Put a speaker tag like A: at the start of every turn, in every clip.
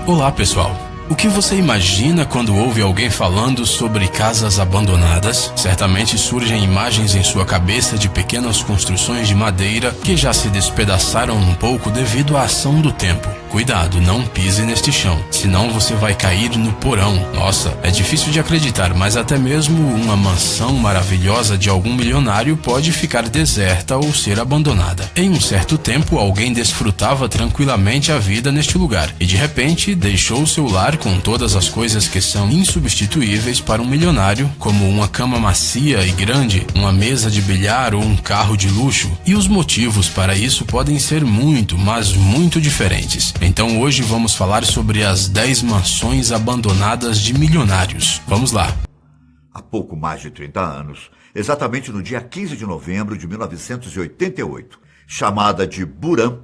A: Olá, pessoal. O que você imagina quando ouve alguém falando sobre casas abandonadas? Certamente surgem imagens em sua cabeça de pequenas construções de madeira que já se despedaçaram um pouco devido à ação do tempo. Cuidado, não pise neste chão, senão você vai cair no porão. Nossa, é difícil de acreditar, mas até mesmo uma mansão maravilhosa de algum milionário pode ficar deserta ou ser abandonada. Em um certo tempo, alguém desfrutava tranquilamente a vida neste lugar e de repente deixou seu lar com todas as coisas que são insubstituíveis para um milionário, como uma cama macia e grande, uma mesa de bilhar ou um carro de luxo. E os motivos para isso podem ser muito, mas muito diferentes. Então hoje vamos falar sobre as 10 mansões abandonadas de milionários. Vamos lá.
B: Há pouco mais de 30 anos, exatamente no dia 15 de novembro de 1988, chamada de Buran,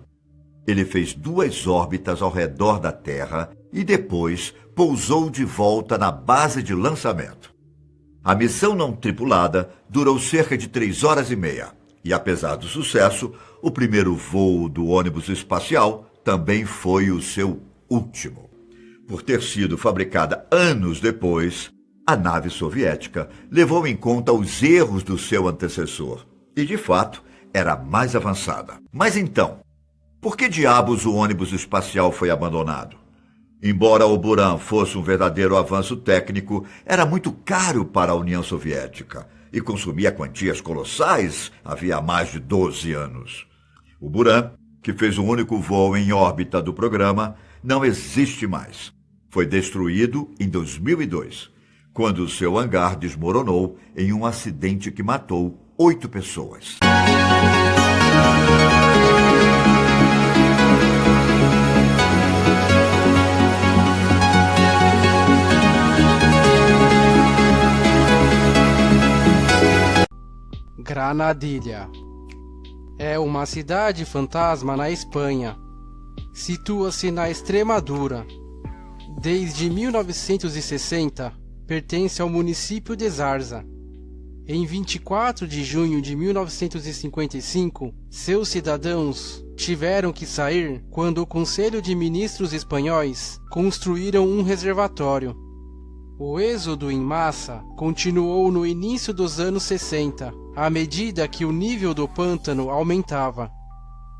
B: ele fez 2 órbitas ao redor da Terra e depois pousou de volta na base de lançamento. A missão não tripulada durou cerca de 3 horas e meia. E apesar do sucesso, o primeiro voo do ônibus espacial também foi o seu último. Por ter sido fabricada anos depois, a nave soviética levou em conta os erros do seu antecessor e, de fato, era mais avançada. Mas então, por que diabos o ônibus espacial foi abandonado? Embora o Buran fosse um verdadeiro avanço técnico, era muito caro para a União Soviética e consumia quantias colossais havia mais de 12 anos. O Buran, que fez o único voo em órbita do programa, não existe mais. Foi destruído em 2002, quando seu hangar desmoronou em um acidente que matou 8 pessoas.
C: Granadilha é uma cidade fantasma na Espanha. Situa-se na Extremadura. Desde 1960, pertence ao município de Zarza. Em 24 de junho de 1955, seus cidadãos tiveram que sair quando o Conselho de Ministros espanhóis construíram um reservatório. O êxodo em massa continuou no início dos anos 60, à medida que o nível do pântano aumentava.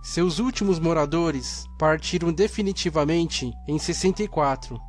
C: Seus últimos moradores partiram definitivamente em 64.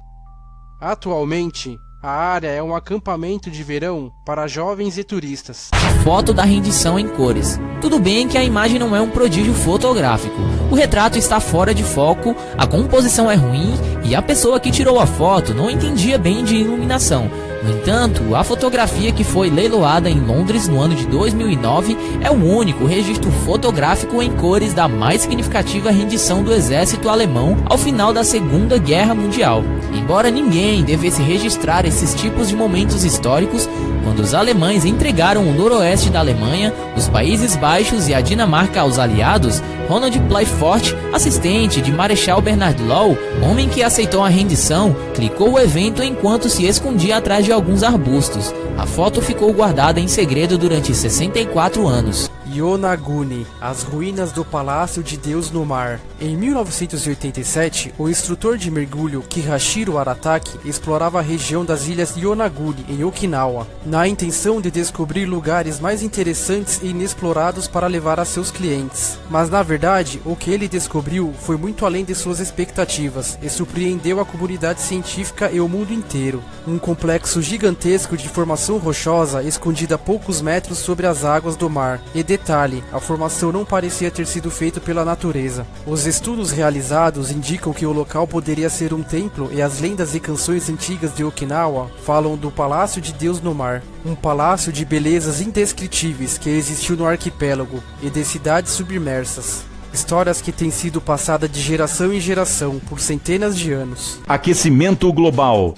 C: Atualmente, a área é um acampamento de verão para jovens e turistas.
D: Foto da rendição em cores. Tudo bem que a imagem não é um prodígio fotográfico. O retrato está fora de foco, a composição é ruim e a pessoa que tirou a foto não entendia bem de iluminação. No entanto, a fotografia que foi leiloada em Londres no ano de 2009 é o único registro fotográfico em cores da mais significativa rendição do exército alemão ao final da Segunda Guerra Mundial. Embora ninguém devesse registrar esses tipos de momentos históricos, quando os alemães entregaram o noroeste da Alemanha, os Países Baixos e a Dinamarca aos aliados, Ronald Playfort, assistente de Marechal Bernard Law, homem que aceitou a rendição, clicou o evento enquanto se escondia atrás de alguns arbustos. A foto ficou guardada em segredo durante 64 anos.
C: Yonaguni, as ruínas do Palácio de Deus no Mar. Em 1987, o instrutor de mergulho Kihachiro Arataki explorava a região das ilhas Yonaguni, em Okinawa, na intenção de descobrir lugares mais interessantes e inexplorados para levar a seus clientes. Mas na verdade, o que ele descobriu foi muito além de suas expectativas e surpreendeu a comunidade científica e o mundo inteiro. Um complexo gigantesco de formação rochosa escondida a poucos metros sobre as águas do mar. E detalhe, a formação não parecia ter sido feita pela natureza. Os estudos realizados indicam que o local poderia ser um templo e as lendas e canções antigas de Okinawa falam do Palácio de Deus no Mar. Um palácio de belezas indescritíveis que existiu no arquipélago e de cidades submersas. Histórias que têm sido passadas de geração em geração por centenas de anos.
E: Aquecimento global.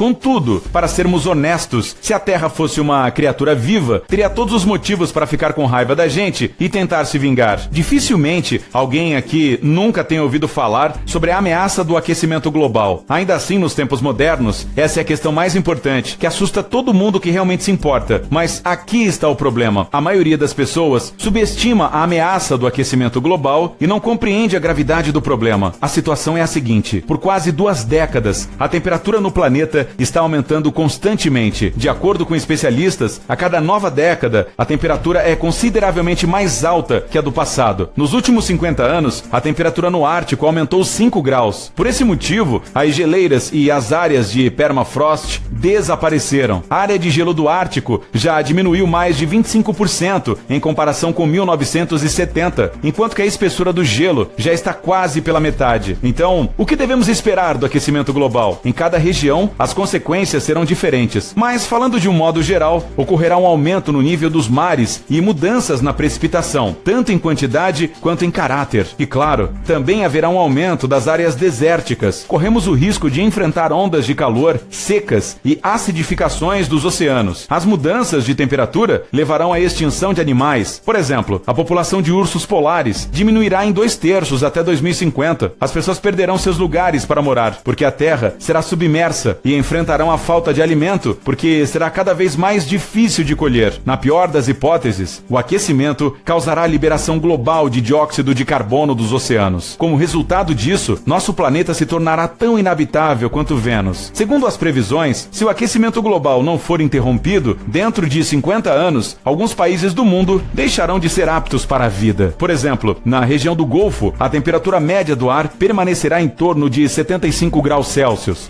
E: Contudo, para sermos honestos, se a Terra fosse uma criatura viva, teria todos os motivos para ficar com raiva da gente e tentar se vingar. Dificilmente alguém aqui nunca tem ouvido falar sobre a ameaça do aquecimento global. Ainda assim, nos tempos modernos, essa é a questão mais importante, que assusta todo mundo que realmente se importa. Mas aqui está o problema. A maioria das pessoas subestima a ameaça do aquecimento global e não compreende a gravidade do problema. A situação é a seguinte: por quase 2 décadas, a temperatura no planeta está aumentando constantemente. De acordo com especialistas, a cada nova década, a temperatura é consideravelmente mais alta que a do passado. Nos últimos 50 anos, a temperatura no Ártico aumentou 5 graus. Por esse motivo, as geleiras e as áreas de permafrost desapareceram. A área de gelo do Ártico já diminuiu mais de 25% em comparação com 1970, enquanto que a espessura do gelo já está quase pela metade. Então, o que devemos esperar do aquecimento global? Em cada região, as consequências serão diferentes. Mas, falando de um modo geral, ocorrerá um aumento no nível dos mares e mudanças na precipitação, tanto em quantidade quanto em caráter. E claro, também haverá um aumento das áreas desérticas. Corremos o risco de enfrentar ondas de calor, secas e acidificações dos oceanos. As mudanças de temperatura levarão à extinção de animais. Por exemplo, a população de ursos polares diminuirá em 2/3 até 2050. As pessoas perderão seus lugares para morar, porque a Terra será submersa, e enfrentarão a falta de alimento, porque será cada vez mais difícil de colher. Na pior das hipóteses, o aquecimento causará a liberação global de dióxido de carbono dos oceanos. Como resultado disso, nosso planeta se tornará tão inabitável quanto Vênus. Segundo as previsões, se o aquecimento global não for interrompido, dentro de 50 anos, alguns países do mundo deixarão de ser aptos para a vida. Por exemplo, na região do Golfo, a temperatura média do ar permanecerá em torno de 75 graus Celsius.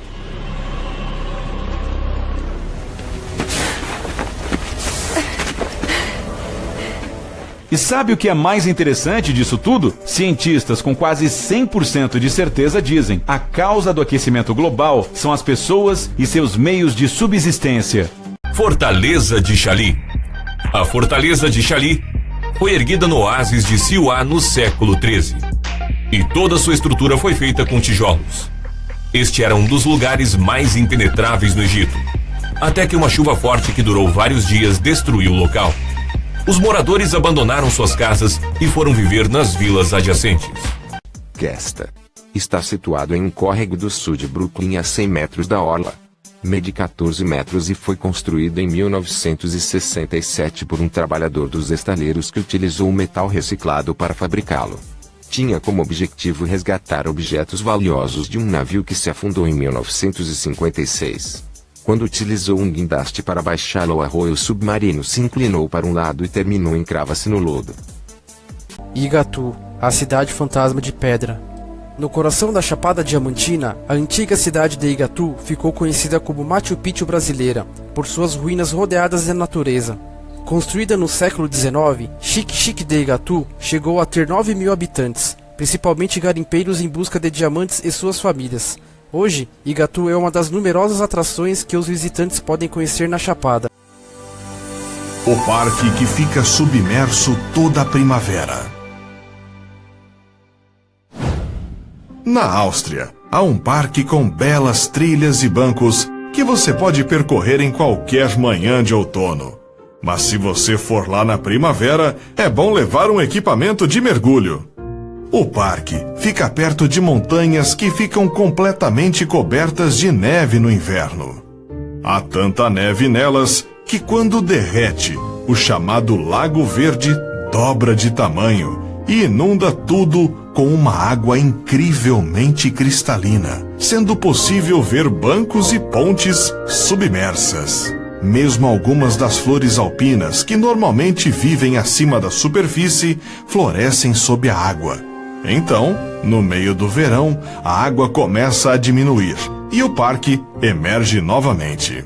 E: E sabe o que é mais interessante disso tudo? Cientistas com quase 100% de certeza dizem: a causa do aquecimento global são as pessoas e seus meios de subsistência.
F: Fortaleza de Chali. A Fortaleza de Chali foi erguida no oásis de Siuá no século XIII. E toda sua estrutura foi feita com tijolos. Este era um dos lugares mais impenetráveis no Egito, até que uma chuva forte que durou vários dias destruiu o local. Os moradores abandonaram suas casas e foram viver nas vilas adjacentes.
G: Gesta está situado em um córrego do sul de Brooklyn, a 100 metros da orla. Mede 14 metros e foi construído em 1967 por um trabalhador dos estaleiros que utilizou o metal reciclado para fabricá-lo. Tinha como objetivo resgatar objetos valiosos de um navio que se afundou em 1956. Quando utilizou um guindaste para baixá-lo ao arroio, o submarino se inclinou para um lado e terminou em crava-se no lodo.
C: Igatu, a cidade fantasma de pedra. No coração da Chapada Diamantina, a antiga cidade de Igatu ficou conhecida como Machu Picchu brasileira, por suas ruínas rodeadas de natureza. Construída no século XIX, Xique-Xique de Igatu chegou a ter 9.000 habitantes, principalmente garimpeiros em busca de diamantes e suas famílias. Hoje, Igatu é uma das numerosas atrações que os visitantes podem conhecer na Chapada.
H: O parque que fica submerso toda a primavera. Na Áustria, há um parque com belas trilhas e bancos que você pode percorrer em qualquer manhã de outono. Mas se você for lá na primavera, é bom levar um equipamento de mergulho. O parque fica perto de montanhas que ficam completamente cobertas de neve no inverno. Há tanta neve nelas que, quando derrete, o chamado Lago Verde dobra de tamanho e inunda tudo com uma água incrivelmente cristalina, sendo possível ver bancos e pontes submersas. Mesmo algumas das flores alpinas, que normalmente vivem acima da superfície, florescem sob a água. Então, no meio do verão, a água começa a diminuir e o parque emerge novamente.